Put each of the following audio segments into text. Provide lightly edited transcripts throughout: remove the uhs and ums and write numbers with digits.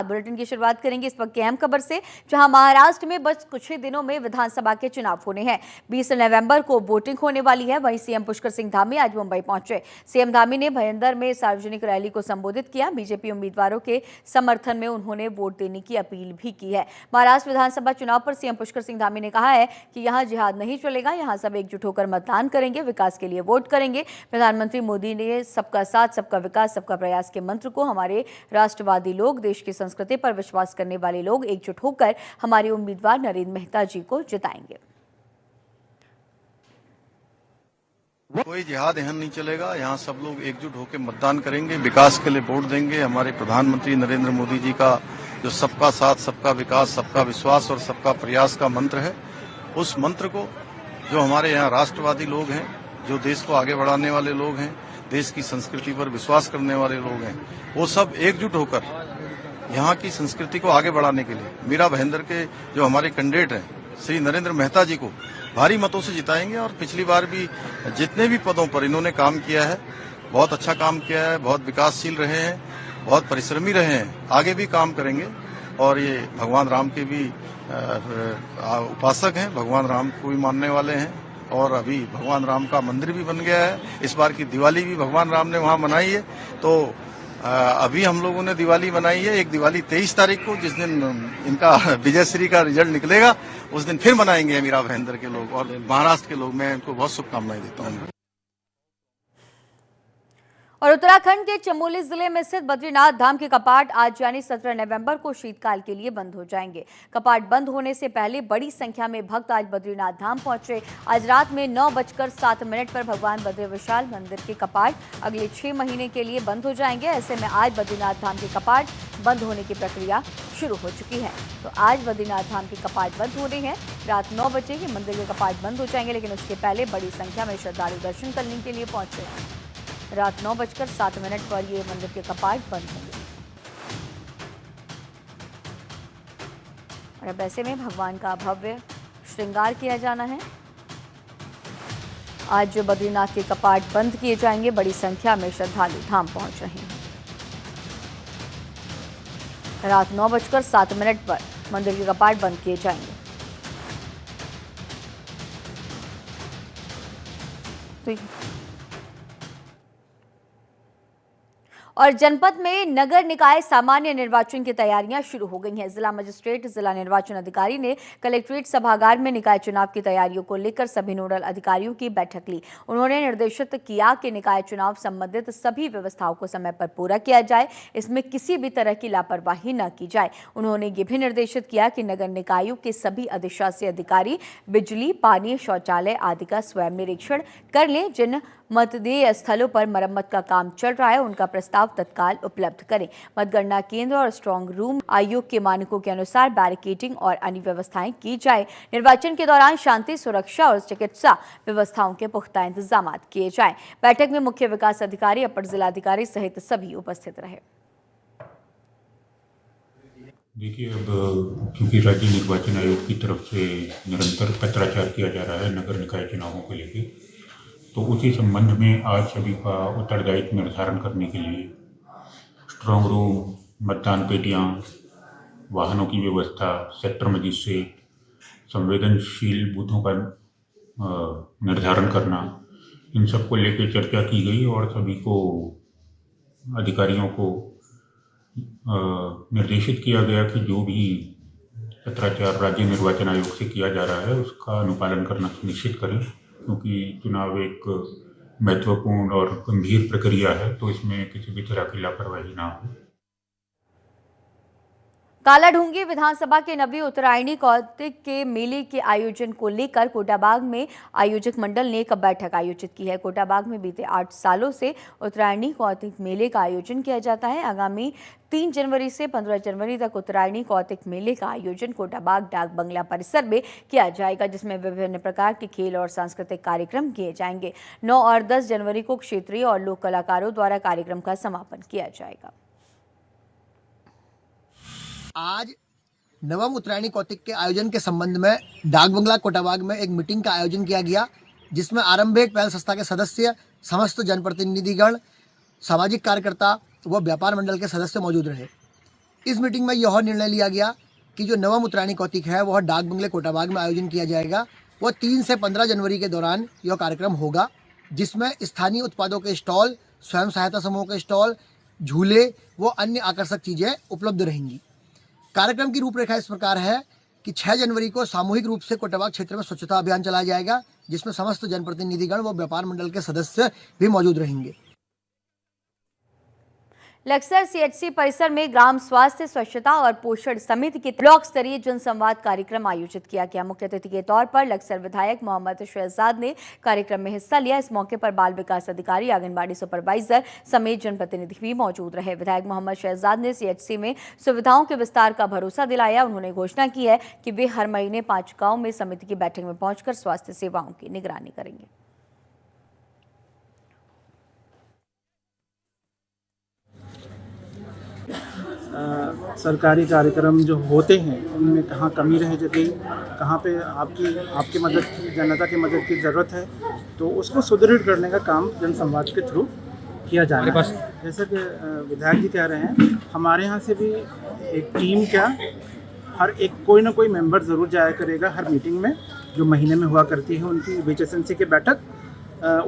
Bulletin की शुरुआत करेंगे इस वक्त की अहम खबर से, जहां महाराष्ट्र में बस कुछ ही दिनों में विधानसभा के चुनाव होने हैं। 20 नवंबर को वोटिंग होने वाली है। वहीं सीएम पुष्कर सिंह धामी आज मुंबई पहुंचे। सीएम धामी ने भयंदर में सार्वजनिक रैली को संबोधित किया। बीजेपी उम्मीदवारों के समर्थन में उन्होंने वोट देने की अपील भी की है। महाराष्ट्र विधानसभा चुनाव पर सीएम पुष्कर सिंह धामी ने कहा है कि यहां जिहाद नहीं चलेगा, यहां सब एकजुट होकर मतदान करेंगे, विकास के लिए वोट करेंगे। प्रधानमंत्री मोदी ने सबका साथ, सबका विकास, सबका प्रयास के मंत्र को हमारे राष्ट्रवादी लोग, देश की संस्कृति पर विश्वास करने वाले लोग एकजुट होकर हमारे उम्मीदवार नरेंद्र मेहता जी को जिताएंगे। कोई जिहाद यहाँ नहीं चलेगा, यहाँ सब लोग एकजुट होकर मतदान करेंगे, विकास के लिए वोट देंगे। हमारे प्रधानमंत्री नरेंद्र मोदी जी का जो सबका साथ, सबका विकास, सबका विश्वास और सबका प्रयास का मंत्र है, उस मंत्र को जो हमारे यहाँ राष्ट्रवादी लोग हैं, जो देश को आगे बढ़ाने वाले लोग हैं, देश की संस्कृति पर विश्वास करने वाले लोग हैं, वो सब एकजुट होकर यहाँ की संस्कृति को आगे बढ़ाने के लिए मीरा भाईंदर के जो हमारे कैंडिडेट हैं श्री नरेंद्र मेहता जी को भारी मतों से जिताएंगे। और पिछली बार भी जितने भी पदों पर इन्होंने काम किया है, बहुत अच्छा काम किया है, बहुत विकासशील रहे हैं, बहुत परिश्रमी रहे हैं, आगे भी काम करेंगे। और ये भगवान राम के भी उपासक हैं, भगवान राम को भी मानने वाले हैं। और अभी भगवान राम का मंदिर भी बन गया है। इस बार की दिवाली भी भगवान राम ने वहां मनाई है। तो अभी हम लोगों ने दिवाली मनाई है। एक दिवाली 23 तारीख को, जिस दिन इनका विजयश्री का रिजल्ट निकलेगा, उस दिन फिर मनाएंगे मीरा भाईंदर के लोग और महाराष्ट्र के लोग। मैं इनको बहुत शुभकामनाएं देता हूँ। और उत्तराखंड के चमोली जिले में स्थित बद्रीनाथ धाम के कपाट आज यानी 17 नवंबर को शीतकाल के लिए बंद हो जाएंगे। कपाट बंद होने से पहले बड़ी संख्या में भक्त आज बद्रीनाथ धाम पहुंचे। आज रात में 9:07 पर भगवान बद्री विशाल मंदिर के कपाट अगले 6 महीने के लिए बंद हो जाएंगे। ऐसे में आज बद्रीनाथ धाम के कपाट बंद होने की प्रक्रिया शुरू हो चुकी है। तो आज बद्रीनाथ धाम के कपाट बंद हो रहे हैं। रात 9 बजे ये मंदिर के कपाट बंद हो जाएंगे, लेकिन उसके पहले बड़ी संख्या में श्रद्धालु दर्शन करने के लिए पहुंचे हैं। रात 9:07 पर ये मंदिर के कपाट बंद होंगे। और अब ऐसे में भगवान का भव्य श्रृंगार किया जाना है। आज जो बद्रीनाथ के कपाट बंद किए जाएंगे, बड़ी संख्या में श्रद्धालु धाम पहुंच रहे हैं। रात 9:07 पर मंदिर के कपाट बंद किए जाएंगे। तो और जनपद में नगर निकाय सामान्य निर्वाचन की तैयारियां शुरू हो गई हैं। जिला मजिस्ट्रेट, जिला निर्वाचन अधिकारी ने कलेक्ट्रेट सभागार में निकाय चुनाव की तैयारियों को लेकर सभी नोडल अधिकारियों की बैठक ली। उन्होंने निर्देशित किया कि निकाय चुनाव संबंधित सभी व्यवस्थाओं को समय पर पूरा किया जाए, इसमें किसी भी तरह की लापरवाही न की जाए। उन्होंने ये भी निर्देशित किया कि नगर निकायों के सभी अधिशासी अधिकारी बिजली, पानी, शौचालय आदि का स्वयं निरीक्षण कर लें। जिन मतदेय स्थलों पर मरम्मत का काम चल रहा है, उनका प्रस्ताव तत्काल उपलब्ध करें। मतगणना केंद्र और स्ट्रांग रूम आयोग के मानकों के अनुसार बैरिकेडिंग और अन्य व्यवस्थाएं की जाए। निर्वाचन के दौरान शांति, सुरक्षा और चिकित्सा व्यवस्थाओं के पुख्ता इंतजाम किए जाएं। बैठक में मुख्य विकास अधिकारी, अपर जिलाधिकारी सहित सभी उपस्थित रहे। देखिए, अब क्योंकि राज्य निर्वाचन आयोग की तरफ से निरंतर पत्राचार किया जा रहा है नगर निकाय चुनावों को लेकर, तो उसी संबंध में आज सभी का उत्तरदायित्व निर्धारण करने के लिए स्ट्रांग रूम, मतदान पेटियां, वाहनों की व्यवस्था, सेक्टर मजिस्ट्रेट, संवेदनशील बूथों का निर्धारण करना, इन सब को लेकर चर्चा की गई और सभी को अधिकारियों को निर्देशित किया गया कि जो भी पत्राचार राज्य निर्वाचन आयोग से किया जा रहा है उसका अनुपालन करना सुनिश्चित करें, क्योंकि चुनाव एक महत्वपूर्ण और गंभीर प्रक्रिया है, तो इसमें किसी भी तरह की लापरवाही ना हो। कालाढूंगी विधानसभा के नवी उत्तरायणी कौतिक के मेले के आयोजन को लेकर कोटाबाग में आयोजक मंडल ने एक बैठक आयोजित की है। कोटाबाग में बीते 8 सालों से उत्तरायणी कौतिक मेले का आयोजन किया जाता है। आगामी 3 जनवरी से 15 जनवरी तक उत्तरायणी कौतिक मेले का आयोजन कोटाबाग डाक बंगला परिसर में किया जाएगा, जिसमें विभिन्न प्रकार के खेल और सांस्कृतिक कार्यक्रम किए जाएंगे। 9 और 10 जनवरी को क्षेत्रीय और लोक कलाकारों द्वारा कार्यक्रम का समापन किया जाएगा। आज नवम उत्तरायणी कौतिक के आयोजन के संबंध में डाक बंगला कोटाबाग में एक मीटिंग का आयोजन किया गया, जिसमें आरंभिक पहल संस्था के सदस्य, समस्त जनप्रतिनिधिगण, सामाजिक कार्यकर्ता व व्यापार मंडल के सदस्य मौजूद रहे। इस मीटिंग में यह निर्णय लिया गया कि जो नवम उत्तरायणी कौतिक है वह डाक बंगले कोटाबाग में आयोजन किया जाएगा। वह 3 से 15 जनवरी के दौरान यह कार्यक्रम होगा, जिसमें स्थानीय उत्पादों के स्टॉल, स्वयं सहायता समूह के स्टॉल, झूले व अन्य आकर्षक चीज़ें उपलब्ध रहेंगी। कार्यक्रम की रूपरेखा इस प्रकार है कि 6 जनवरी को सामूहिक रूप से कोटाबाग क्षेत्र में स्वच्छता अभियान चलाया जाएगा, जिसमें समस्त जनप्रतिनिधिगण व व्यापार मंडल के सदस्य भी मौजूद रहेंगे। लक्सर सीएचसी परिसर में ग्राम स्वास्थ्य स्वच्छता और पोषण समिति के ब्लॉक स्तरीय जनसंवाद कार्यक्रम आयोजित किया गया। मुख्य अतिथि के तौर पर लक्सर विधायक मोहम्मद शहजाद ने कार्यक्रम में हिस्सा लिया। इस मौके पर बाल विकास अधिकारी, आंगनबाड़ी सुपरवाइजर समेत जनप्रतिनिधि भी मौजूद रहे। विधायक मोहम्मद शहजाद ने सीएचसी में सुविधाओं के विस्तार का भरोसा दिलाया। उन्होंने घोषणा की है कि वे हर महीने 5 गाँव में समिति की बैठक में पहुंचकर स्वास्थ्य सेवाओं की निगरानी करेंगे। सरकारी कार्यक्रम जो होते हैं उनमें कहाँ कमी रह जाती, कहाँ पे आपकी मदद की, जनता की मदद की ज़रूरत है, तो उसको सुदृढ़ करने का काम जनसंवाद के थ्रू किया जाना है। जैसे कि विधायक जी कह रहे हैं, हमारे यहाँ से भी एक टीम हर एक कोई ना कोई मेंबर ज़रूर जाया करेगा हर मीटिंग में, जो महीने में हुआ करती है उनकी बीएचएसएनसी की बैठक।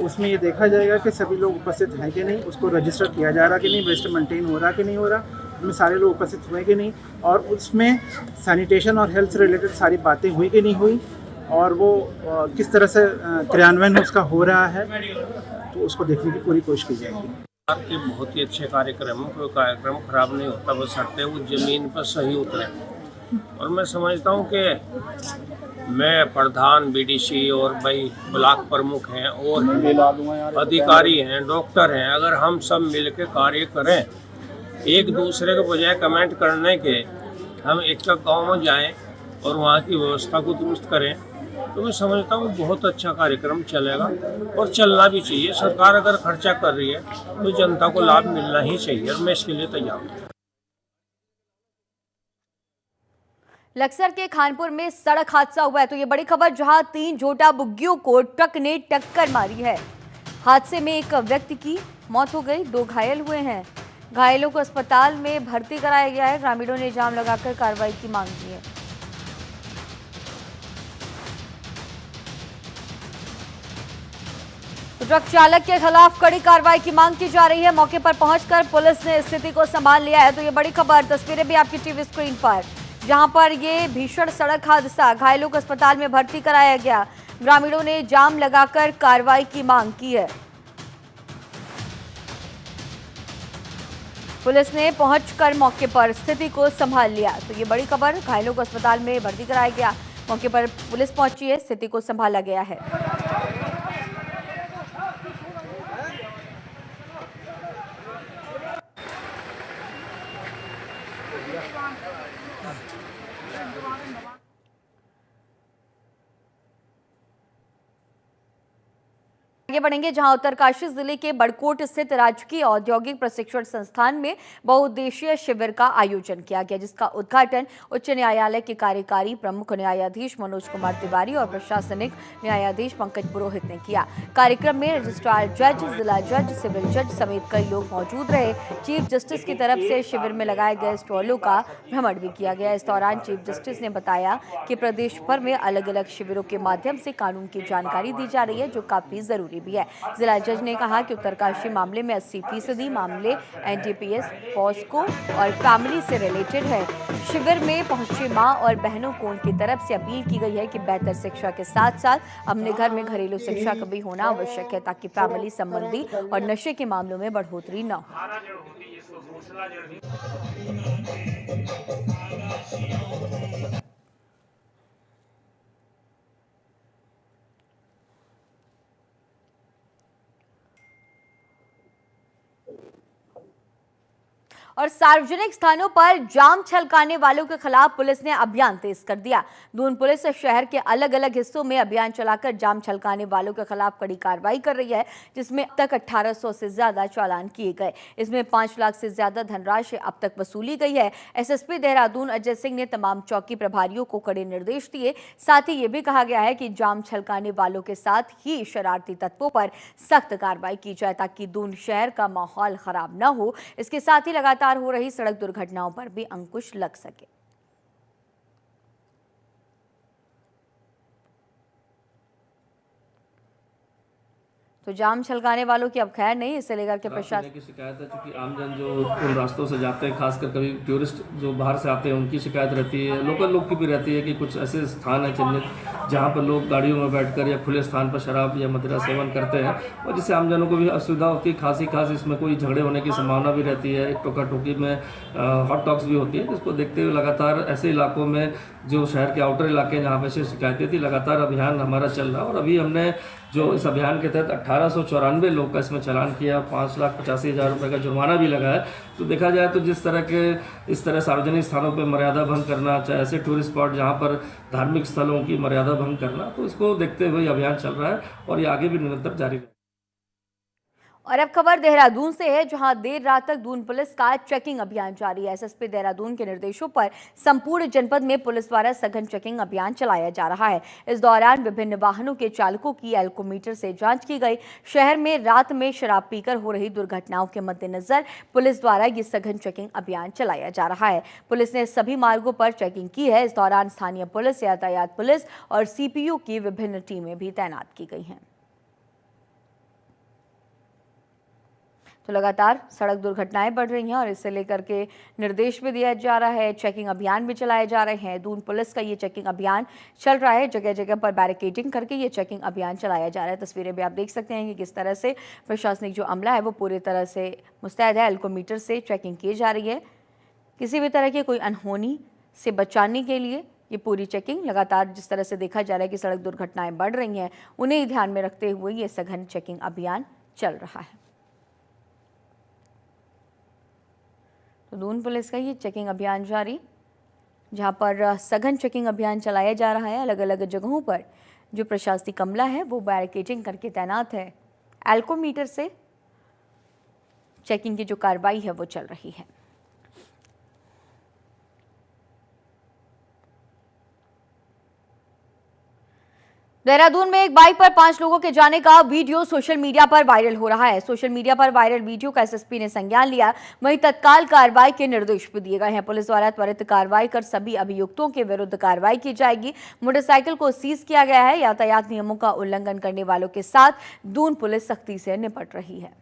उसमें ये देखा जाएगा कि सभी लोग उपस्थित हैं कि नहीं, उसको रजिस्टर किया जा रहा कि नहीं, वेस्ट मेंटेन हो रहा कि नहीं हो रहा, उसमें सारे लोग उपस्थित हुए कि नहीं, और उसमें सैनिटेशन और हेल्थ से रिलेटेड सारी बातें हुई कि नहीं हुई, और वो किस तरह से क्रियान्वयन उसका हो रहा है, तो उसको देखने की पूरी कोशिश की जाएगी। आपके बहुत ही अच्छे कार्यक्रम, कोई कार्यक्रम खराब नहीं होता, बस हटते वो ज़मीन पर सही उतरे। और मैं समझता हूँ कि मैं प्रधान, बीडीसी और भाई ब्लॉक प्रमुख हैं और अधिकारी हैं, डॉक्टर हैं, अगर हम सब मिलकर कार्य करें, एक दूसरे के बजाय कमेंट करने के, हम एक गांव में जाएं और वहाँ की व्यवस्था को दुरुस्त करें, तो मैं समझता हूँ बहुत अच्छा कार्यक्रम चलेगा और चलना भी चाहिए। सरकार अगर खर्चा कर रही है तो जनता को लाभ मिलना ही चाहिए और मैं इसके लिए तैयार हूँ। लक्सर के खानपुर में सड़क हादसा हुआ है, तो ये बड़ी खबर, जहां 3 झोटा बुग्गियों को ट्रक ने टक्कर मारी है। हादसे में एक व्यक्ति की मौत हो गई, 2 घायल हुए हैं। घायलों को अस्पताल में भर्ती कराया गया है। ग्रामीणों ने जाम लगाकर कार्रवाई की मांग की है। ट्रक चालक के खिलाफ कड़ी कार्रवाई की मांग की जा रही है। मौके पर पहुंचकर पुलिस ने स्थिति को संभाल लिया है। तो ये बड़ी खबर, तस्वीरें भी आपकी टीवी स्क्रीन पर, जहां पर ये भीषण सड़क हादसा, घायलों को अस्पताल में भर्ती कराया गया। ग्रामीणों ने जाम लगाकर कार्रवाई की मांग की है। पुलिस ने पहुंचकर मौके पर स्थिति को संभाल लिया। तो ये बड़ी खबर, घायलों को अस्पताल में भर्ती कराया गया। मौके पर पुलिस पहुंची है, स्थिति को संभाला गया है। आगे बढ़ेंगे, जहां उत्तरकाशी जिले के बड़कोट स्थित राजकीय औद्योगिक प्रशिक्षण संस्थान में बहुउद्देशीय शिविर का आयोजन किया गया, जिसका उद्घाटन उच्च न्यायालय के कार्यकारी प्रमुख न्यायाधीश मनोज कुमार तिवारी और प्रशासनिक न्यायाधीश पंकज पुरोहित ने किया। कार्यक्रम में रजिस्ट्रार जज, जिला जज, सिविल जज समेत कई लोग मौजूद रहे। चीफ जस्टिस की तरफ से शिविर में लगाए गए स्टॉलों का भ्रमण भी किया गया। इस दौरान चीफ जस्टिस ने बताया कि प्रदेश भर में अलग अलग शिविरों के माध्यम से कानून की जानकारी दी जा रही है, जो काफी जरूरी भी है। जिला जज ने कहा कि उत्तरकाशी मामले में 80% मामले एनडीपीएस, पॉस्को और फैमिली से रिलेटेड है। शिविर में पहुंचे मां और बहनों को उनकी तरफ से अपील की गई है कि बेहतर शिक्षा के साथ साथ अपने घर में घरेलू शिक्षा का भी होना आवश्यक है, ताकि फैमिली संबंधी और नशे के मामलों में बढ़ोतरी न हो। और सार्वजनिक स्थानों पर जाम छलकाने वालों के खिलाफ पुलिस ने अभियान तेज कर दिया। दून पुलिस शहर के अलग अलग हिस्सों में अभियान चलाकर जाम छलकाने वालों के खिलाफ कड़ी कार्रवाई कर रही है, जिसमें अब तक 1800 से ज्यादा चालान किए गए। इसमें 5 लाख से ज्यादा धनराशि अब तक वसूली गई है। एसएसपी देहरादून अजय सिंह ने तमाम चौकी प्रभारियों को कड़े निर्देश दिए। साथ ही ये भी कहा गया है कि जाम छलकाने वालों के साथ ही शरारती तत्वों पर सख्त कार्रवाई की जाए, ताकि दून शहर का माहौल खराब न हो। इसके साथ ही लगातार लगातार हो रही सड़क दुर्घटनाओं पर भी अंकुश लग सके। तो जाम छलकाने वालों की अब खैर नहीं, इसे लेकर के प्रशासन की शिकायत है, क्योंकि आमजन जो उन रास्तों से जाते हैं, खासकर कभी टूरिस्ट जो बाहर से आते हैं उनकी शिकायत रहती है, लोकल लोग की भी रहती है कि कुछ ऐसे स्थान हैं चिन्हित जहाँ पर लोग गाड़ियों में बैठकर या खुले स्थान पर शराब या मदिरा सेवन करते हैं, और जिससे आमजनों को भी असुविधा होती है। खास इसमें कोई झगड़े होने की संभावना भी रहती है, एक टोका टोकी में हॉट टॉक्स भी होती है, जिसको देखते हुए लगातार ऐसे इलाकों में जो शहर के आउटर इलाके हैं जहाँ पे से शिकायतें थी, लगातार अभियान हमारा चल रहा है। और अभी हमने जो इस अभियान के तहत 1894 लोग का इसमें चालान किया, 5,85,000 रुपये का जुर्माना भी लगा है। तो देखा जाए तो इस तरह सार्वजनिक स्थानों पर मर्यादा भंग करना, चाहे ऐसे टूरिस्ट स्पॉट जहाँ पर धार्मिक स्थलों की मर्यादा भंग करना, तो इसको देखते हुए अभियान चल रहा है और ये आगे भी निरंतर जारी रहेगा। और अब खबर देहरादून से है, जहां देर रात तक दून पुलिस का चेकिंग अभियान जारी है। एसएसपी देहरादून के निर्देशों पर संपूर्ण जनपद में पुलिस द्वारा सघन चेकिंग अभियान चलाया जा रहा है। इस दौरान विभिन्न वाहनों के चालकों की एल्कोमीटर से जांच की गई। शहर में रात में शराब पीकर हो रही दुर्घटनाओं के मद्देनजर पुलिस द्वारा ये सघन चेकिंग अभियान चलाया जा रहा है। पुलिस ने सभी मार्गों पर चेकिंग की है। इस दौरान स्थानीय पुलिस, यातायात पुलिस और सीपीयू की विभिन्न टीमें भी तैनात की गई हैं। तो लगातार सड़क दुर्घटनाएं बढ़ रही हैं और इसे लेकर के निर्देश भी दिया जा रहा है, चेकिंग अभियान भी चलाए जा रहे हैं। दून पुलिस का ये चेकिंग अभियान चल रहा है, जगह जगह पर बैरिकेडिंग करके ये चेकिंग अभियान चलाया जा रहा है। तस्वीरें भी आप देख सकते हैं कि किस तरह से प्रशासनिक जो अमला है वो पूरी तरह से मुस्तैद है। एल्कोमीटर से चेकिंग की जा रही है। किसी भी तरह की कोई अनहोनी से बचाने के लिए ये पूरी चेकिंग लगातार, जिस तरह से देखा जा रहा है कि सड़क दुर्घटनाएं बढ़ रही हैं, उन्हें ध्यान में रखते हुए ये सघन चेकिंग अभियान चल रहा है। तो दून पुलिस का ये चेकिंग अभियान जारी, जहां पर सघन चेकिंग अभियान चलाया जा रहा है। अलग अलग जगहों पर जो प्रशासनिक अमला है वो बैरिकेडिंग करके तैनात है। एल्कोमीटर से चेकिंग की जो कार्रवाई है वो चल रही है। देहरादून में एक बाइक पर 5 लोगों के जाने का वीडियो सोशल मीडिया पर वायरल हो रहा है। सोशल मीडिया पर वायरल वीडियो का एसएसपी ने संज्ञान लिया, वहीं तत्काल कार्रवाई के निर्देश भी दिए गए हैं। पुलिस द्वारा त्वरित कार्रवाई कर सभी अभियुक्तों के विरुद्ध कार्रवाई की जाएगी। मोटरसाइकिल को सीज किया गया है। यातायात नियमों का उल्लंघन करने वालों के साथ दून पुलिस सख्ती से निपट रही है।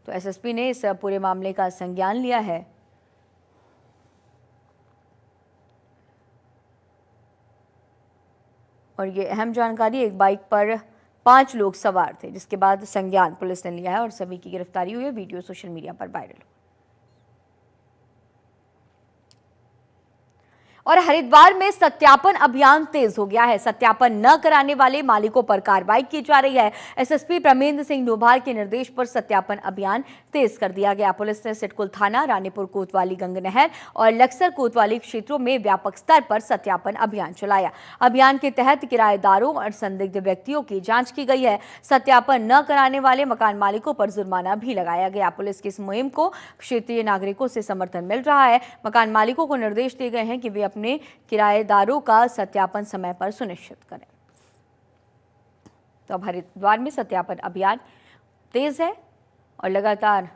तो एसएसपी ने इस पूरे मामले का संज्ञान लिया है। और ये अहम जानकारी, एक बाइक पर 5 लोग सवार थे, जिसके बाद संज्ञान पुलिस ने लिया है और सभी की गिरफ्तारी हुई है। वीडियो सोशल मीडिया पर वायरल हुआ। और हरिद्वार में सत्यापन अभियान तेज हो गया है। सत्यापन न कराने वाले मालिकों पर कार्रवाई की जा रही है। एसएसपी प्रमेंद्र सिंह डोभाल के निर्देश पर सत्यापन अभियान तेज कर दिया गया। पुलिस ने सिटकुल थाना, रानीपुर कोतवाली, गंगनहर और लक्सर कोतवाली क्षेत्रों में व्यापक स्तर पर सत्यापन अभियान चलाया। अभियान के तहत किराएदारों और संदिग्ध व्यक्तियों की जांच की गई है। सत्यापन न कराने वाले मकान मालिकों पर जुर्माना भी लगाया गया। पुलिस की इस मुहिम को क्षेत्रीय नागरिकों से समर्थन मिल रहा है। मकान मालिकों को निर्देश दिए गए हैं कि वे अपने किराएदारों का सत्यापन समय पर सुनिश्चित करें। तो अब हरिद्वार में सत्यापन अभियान तेज है और लगातार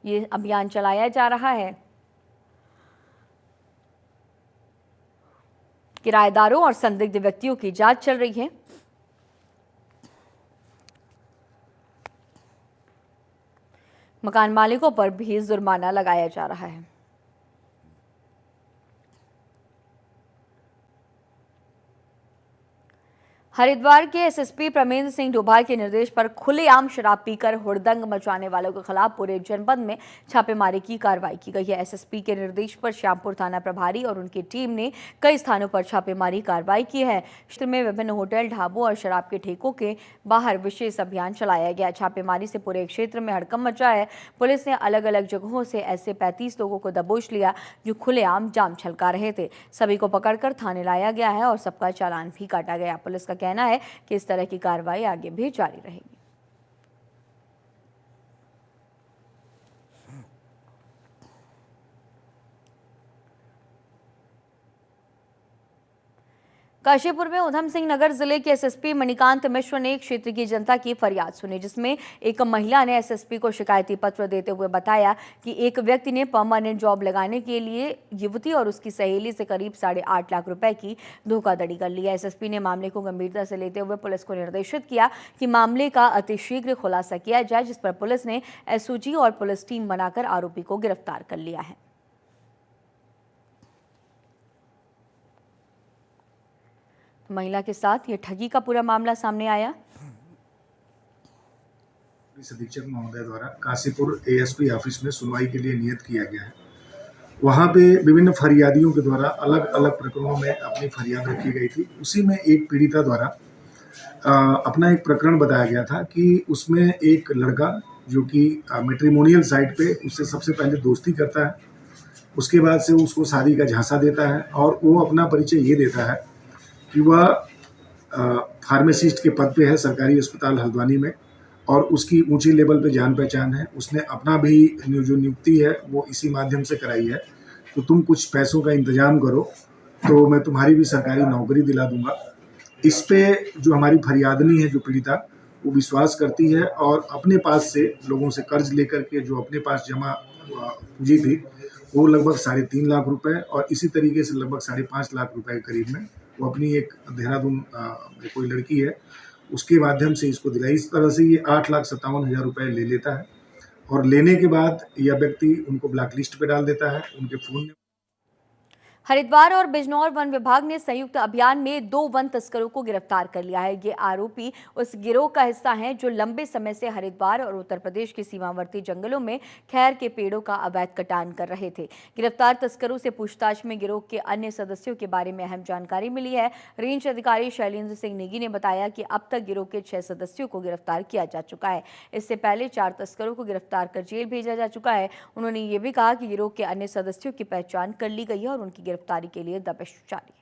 ये अभियान चलाया जा रहा है। किराएदारों और संदिग्ध व्यक्तियों की जांच चल रही है। मकान मालिकों पर भी जुर्माना लगाया जा रहा है। हरिद्वार के एसएसपी प्रमेंद्र सिंह डोभाल के निर्देश पर खुलेआम शराब पीकर हुड़दंग मचाने वालों के खिलाफ पूरे जनपद में छापेमारी की कार्रवाई की गई है। एसएसपी के निर्देश पर श्यामपुर थाना प्रभारी और उनकी टीम ने कई स्थानों पर छापेमारी कार्रवाई की है। क्षेत्र में विभिन्न होटल, ढाबों और शराब के ठेकों के बाहर विशेष अभियान चलाया गया। छापेमारी से पूरे क्षेत्र में हड़कंप मचा है। पुलिस ने अलग अलग जगहों से ऐसे 35 लोगों को दबोच लिया जो खुलेआम जाम छलका रहे थे। सभी को पकड़कर थाने लाया गया है और सबका चालान भी काटा गया। पुलिस का कहना है कि इस तरह की कार्रवाई आगे भी जारी रहेगी। काशीपुर में उधम सिंह नगर जिले के एसएसपी मणिकांत मिश्र ने क्षेत्र की जनता की फरियाद सुनी, जिसमें एक महिला ने एसएसपी को शिकायती पत्र देते हुए बताया कि एक व्यक्ति ने परमानेंट जॉब लगाने के लिए युवती और उसकी सहेली से करीब 8.5 लाख रुपए की धोखाधड़ी कर ली है। एसएसपी ने मामले को गंभीरता से लेते हुए पुलिस को निर्देशित किया कि मामले का अतिशीघ्र खुलासा किया जाए, जिस पर पुलिस ने एसओजी और पुलिस टीम बनाकर आरोपी को गिरफ्तार कर लिया है। महिला के साथ ये ठगी का पूरा मामला सामने आया। पुलिस अधीक्षक महोदय द्वारा काशीपुर एएसपी ऑफिस में सुनवाई के लिए नियत किया गया है। वहां पे विभिन्न फरियादियों के द्वारा अलग अलग प्रकरणों में अपनी फरियाद रखी गई थी। उसी में एक पीड़िता द्वारा अपना एक प्रकरण बताया गया था कि उसमें एक लड़का जो कि मैट्रिमोनियल साइट पे उससे सबसे पहले दोस्ती करता है, उसके बाद से उसको शादी का झांसा देता है और वो अपना परिचय ये देता है कि वह फार्मासिस्ट के पद पे है सरकारी अस्पताल हल्द्वानी में और उसकी ऊंची लेवल पे जान पहचान है। उसने अपना भी जो नियुक्ति है वो इसी माध्यम से कराई है, तो तुम कुछ पैसों का इंतजाम करो तो मैं तुम्हारी भी सरकारी नौकरी दिला दूंगा। इस पे जो हमारी फरियादनी है, जो पीड़िता, वो विश्वास करती है और अपने पास से लोगों से कर्ज लेकर के जो अपने पास जमा पूंजी थी वो लगभग 3.5 लाख रुपए और इसी तरीके से लगभग 5.5 लाख रुपए के करीब में वो अपनी एक देहरादून कोई लड़की है उसके माध्यम से इसको दिलाई। इस तरह से ये 8,57,000 रुपए ले लेता है और लेने के बाद यह व्यक्ति उनको ब्लैक लिस्ट पे डाल देता है। उनके फोन हरिद्वार और बिजनौर वन विभाग ने संयुक्त अभियान में 2 वन तस्करों को गिरफ्तार कर लिया है। ये आरोपी उस गिरोह का हिस्सा हैं जो लंबे समय से हरिद्वार और उत्तर प्रदेश के सीमावर्ती जंगलों में खैर के पेड़ों का अवैध कटान कर रहे थे। गिरफ्तार तस्करों से पूछताछ में गिरोह के अन्य सदस्यों के बारे में अहम जानकारी मिली है। रेंज अधिकारी शैलेंद्र सिंह नेगी ने बताया कि अब तक गिरोह के 6 सदस्यों को गिरफ्तार किया जा चुका है। इससे पहले 4 तस्करों को गिरफ्तार कर जेल भेजा जा चुका है। उन्होंने ये भी कहा कि गिरोह के अन्य सदस्यों की पहचान कर ली गई है और उनकी गिरफ्तारी के लिए दबिश जारी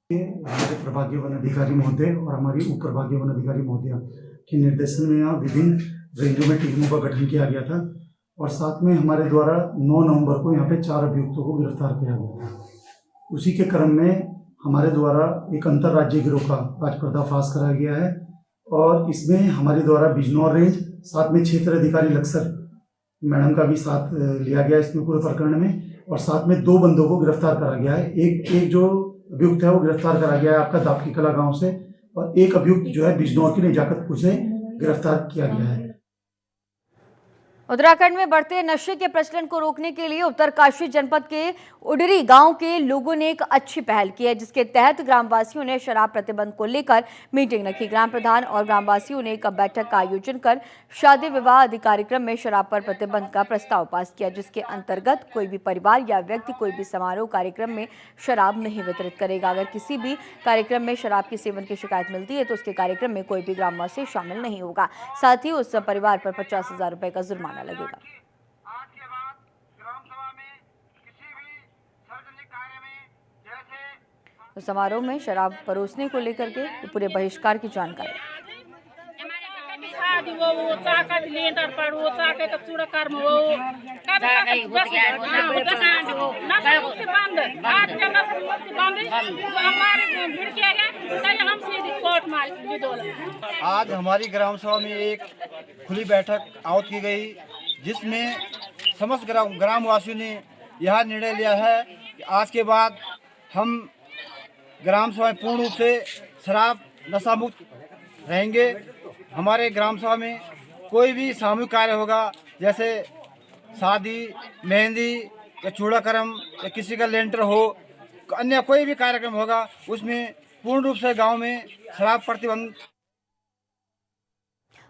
है। हमारे प्रभागीय वन अधिकारी महोदय और हमारी उप प्रभागीय वन अधिकारी महोदय के निर्देशन में यहाँ विभिन्न रेंजों में टीमों का गठन किया गया था और साथ में हमारे द्वारा 9 नवंबर को यहाँ पे 4 अभियुक्तों को गिरफ्तार किया गया था। उसी के क्रम में हमारे द्वारा एक अंतर्राज्यीय गिरोह का आज पर्दाफाश कराया गया है और इसमें हमारे द्वारा बिजनौर रेंज, साथ में क्षेत्र अधिकारी लक्सर मैडम का भी साथ लिया गया इसमें पूरे प्रकरण में और साथ में 2 बंदों को गिरफ्तार करा गया है। एक जो अभियुक्त है वो गिरफ्तार करा गया है आपका दापकी कला गांव से और एक अभियुक्त जो है बिजनौर की नजाकतपुर से गिरफ्तार किया गया है। उत्तराखंड में बढ़ते नशे के प्रचलन को रोकने के लिए उत्तरकाशी जनपद के उडरी गांव के लोगों ने एक अच्छी पहल की है, जिसके तहत ग्रामवासियों ने शराब प्रतिबंध को लेकर मीटिंग रखी। ग्राम प्रधान और ग्रामवासियों ने एक बैठक का आयोजन कर शादी विवाह आदि कार्यक्रम में शराब पर प्रतिबंध का प्रस्ताव पास किया, जिसके अंतर्गत कोई भी परिवार या व्यक्ति कोई भी समारोह कार्यक्रम में शराब नहीं वितरित करेगा। अगर किसी भी कार्यक्रम में शराब के सेवन की शिकायत मिलती है तो उसके कार्यक्रम में कोई भी ग्रामवासी शामिल नहीं होगा। साथ ही उस परिवार पर 50,000 रुपए का जुर्माना लगेगा। तो समारोह में शराब परोसने को लेकर के पूरे बहिष्कार की जानकारी। आज हमारी ग्राम सभा में एक खुली बैठक आहूत की गई, जिसमें समस्त ग्रामवासियों ने यह निर्णय लिया है कि आज के बाद हम ग्राम सभा में पूर्ण रूप से शराब नशा मुक्त रहेंगे। हमारे ग्राम सभा में कोई भी सामूहिक कार्य होगा, जैसे शादी, मेहंदी या चूड़ाकर्म या किसी का लेंटर हो, अन्य कोई भी कार्यक्रम होगा, उसमें पूर्ण रूप से गांव में शराब प्रतिबंध।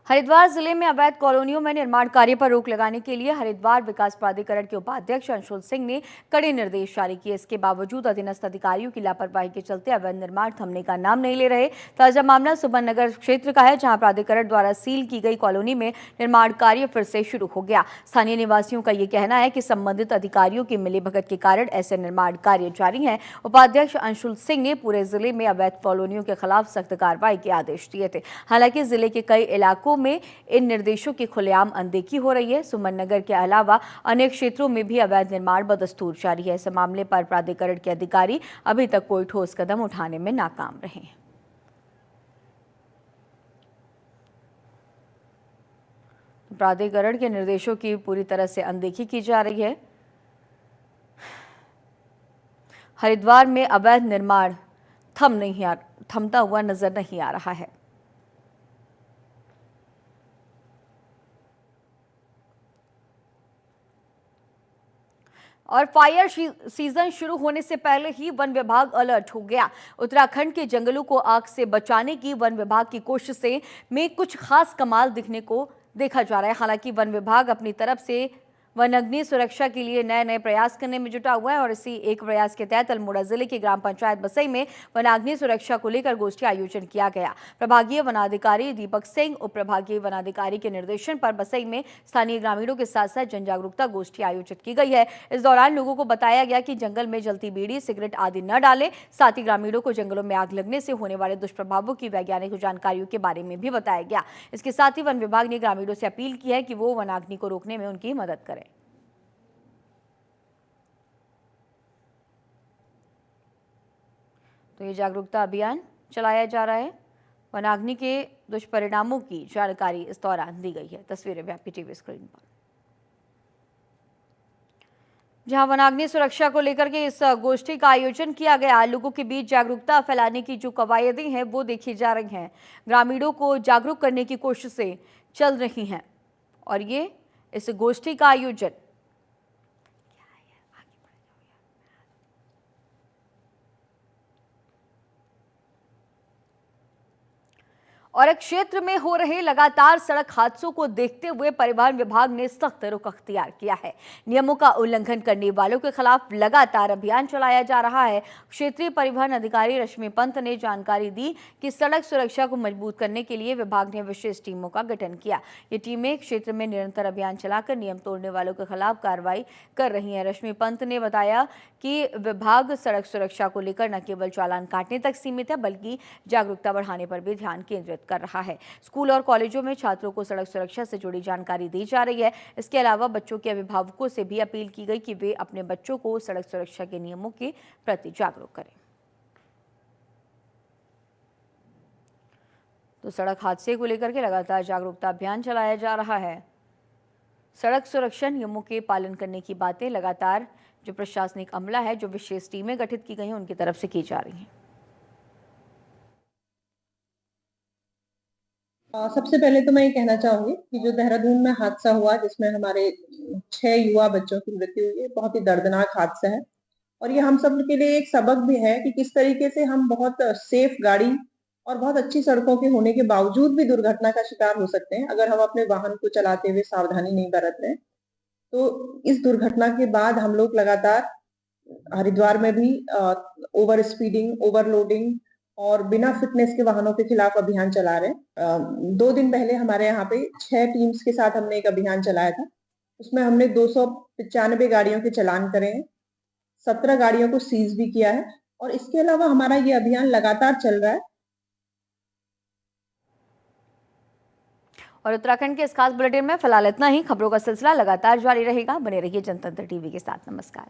हरिद्वार जिले में अवैध कॉलोनियों में निर्माण कार्य पर रोक लगाने के लिए हरिद्वार विकास प्राधिकरण के उपाध्यक्ष अंशुल सिंह ने कड़े निर्देश जारी किए। इसके बावजूद अधीनस्थ अधिकारियों की लापरवाही के चलते अवैध निर्माण थमने का नाम नहीं ले रहे। ताजा मामला सुबन नगर क्षेत्र का है, जहां प्राधिकरण द्वारा सील की गई कॉलोनी में निर्माण कार्य फिर से शुरू हो गया। स्थानीय निवासियों का ये कहना है कि संबंधित अधिकारियों की मिलीभगत के कारण ऐसे निर्माण कार्य जारी हैं। उपाध्यक्ष अंशुल सिंह ने पूरे जिले में अवैध कॉलोनियों के खिलाफ सख्त कार्रवाई के आदेश दिए थे। हालांकि जिले के कई इलाकों इलाकों में इन निर्देशों की खुलेआम अनदेखी हो रही है। सुमन नगर के अलावा अन्य क्षेत्रों में भी अवैध निर्माण बदस्तूर जारी है। इस मामले पर प्राधिकरण के अधिकारी अभी तक कोई ठोस कदम उठाने में नाकाम रहे हैं। प्राधिकरण के निर्देशों की पूरी तरह से अनदेखी की जा रही है। हरिद्वार में अवैध निर्माण थमता हुआ नजर नहीं आ रहा है। और फायर सीजन शुरू होने से पहले ही वन विभाग अलर्ट हो गया। उत्तराखंड के जंगलों को आग से बचाने की वन विभाग की कोशिशें में कुछ खास कमाल देखा जा रहा है। हालांकि वन विभाग अपनी तरफ से वनाग्नि सुरक्षा के लिए नए नए प्रयास करने में जुटा हुआ है और इसी एक प्रयास के तहत अल्मोड़ा जिले की ग्राम पंचायत बसई में वनाग्नि सुरक्षा को लेकर गोष्ठी आयोजन किया गया। प्रभागीय वनाधिकारी दीपक सिंह, उप प्रभागीय वनाधिकारी के निर्देशन पर बसई में स्थानीय ग्रामीणों के साथ साथ जन जागरूकता गोष्ठी आयोजित की गई है। इस दौरान लोगों को बताया गया कि जंगल में जलती बीड़ी, सिगरेट आदि न डालें। साथ ही ग्रामीणों को जंगलों में आग लगने से होने वाले दुष्प्रभावों की वैज्ञानिक जानकारियों के बारे में भी बताया गया। इसके साथ ही वन विभाग ने ग्रामीणों से अपील की है कि वो वनाग्नि को रोकने में उनकी मदद करें। तो ये जागरूकता अभियान चलाया जा रहा है। वनाग्नि के दुष्परिणामों की जानकारी इस दौरान दी गई है। तस्वीरें भी आपकी टीवी स्क्रीन पर। जहां वनाग्नि सुरक्षा को लेकर के इस गोष्ठी का आयोजन किया गया, लोगों के बीच जागरूकता फैलाने की जो कवायदें हैं वो देखी जा रही हैं। ग्रामीणों को जागरूक करने की कोशिशें चल रही हैं और ये इस गोष्ठी का आयोजन और एक क्षेत्र में हो रहे लगातार सड़क हादसों को देखते हुए परिवहन विभाग ने सख्त रुख अख्तियार किया है। नियमों का उल्लंघन करने वालों के खिलाफ लगातार अभियान चलाया जा रहा है। क्षेत्रीय परिवहन अधिकारी रश्मि पंत ने जानकारी दी कि सड़क सुरक्षा को मजबूत करने के लिए विभाग ने विशेष टीमों का गठन किया। ये टीमें क्षेत्र में निरंतर अभियान चलाकर नियम तोड़ने वालों के खिलाफ कार्रवाई कर रही है। रश्मि पंत ने बताया कि विभाग सड़क सुरक्षा को लेकर न केवल चालान काटने तक सीमित है बल्कि जागरूकता बढ़ाने पर भी ध्यान केंद्रित कर रहा है। स्कूल और कॉलेजों में छात्रों को सड़क सुरक्षा से जुड़ी जानकारी दी जा रही है। इसके अलावा बच्चों के अभिभावकों से भी अपील की गई कि वे अपने बच्चों को सड़क सुरक्षा के नियमों के प्रति जागरूक करें। तो सड़क हादसे को लेकर के लगातार जागरूकता अभियान चलाया जा रहा है। सड़क सुरक्षा नियमों के पालन करने की बातें लगातार जो प्रशासनिक अमला है, जो विशेष टीमें गठित की गई हैं, उनकी तरफ से की जा रही हैं। सबसे पहले तो मैं ये कहना चाहूंगी कि जो देहरादून में हादसा हुआ जिसमें हमारे 6 युवा बच्चों की मृत्यु हुई है, बहुत ही दर्दनाक हादसा है और ये हम सब के लिए एक सबक भी है कि किस तरीके से हम बहुत सेफ गाड़ी और बहुत अच्छी सड़कों के होने के बावजूद भी दुर्घटना का शिकार हो सकते हैं अगर हम अपने वाहन को चलाते हुए सावधानी नहीं बरत रहे। तो इस दुर्घटना के बाद हम लोग लगातार हरिद्वार में भी ओवर स्पीडिंग, ओवरलोडिंग और बिना फिटनेस के वाहनों के खिलाफ अभियान चला रहे हैं। 2 दिन पहले हमारे यहाँ पे 6 टीम्स के साथ हमने एक अभियान चलाया था। उसमें हमने 295 गाड़ियों के चालान करे हैं, 17 गाड़ियों को सीज भी किया है और इसके अलावा हमारा ये अभियान लगातार चल रहा है। और उत्तराखंड के इस खास बुलेटिन में फिलहाल इतना ही। खबरों का सिलसिला लगातार जारी रहेगा। बने रहिए जनतंत्र टीवी के साथ। नमस्कार।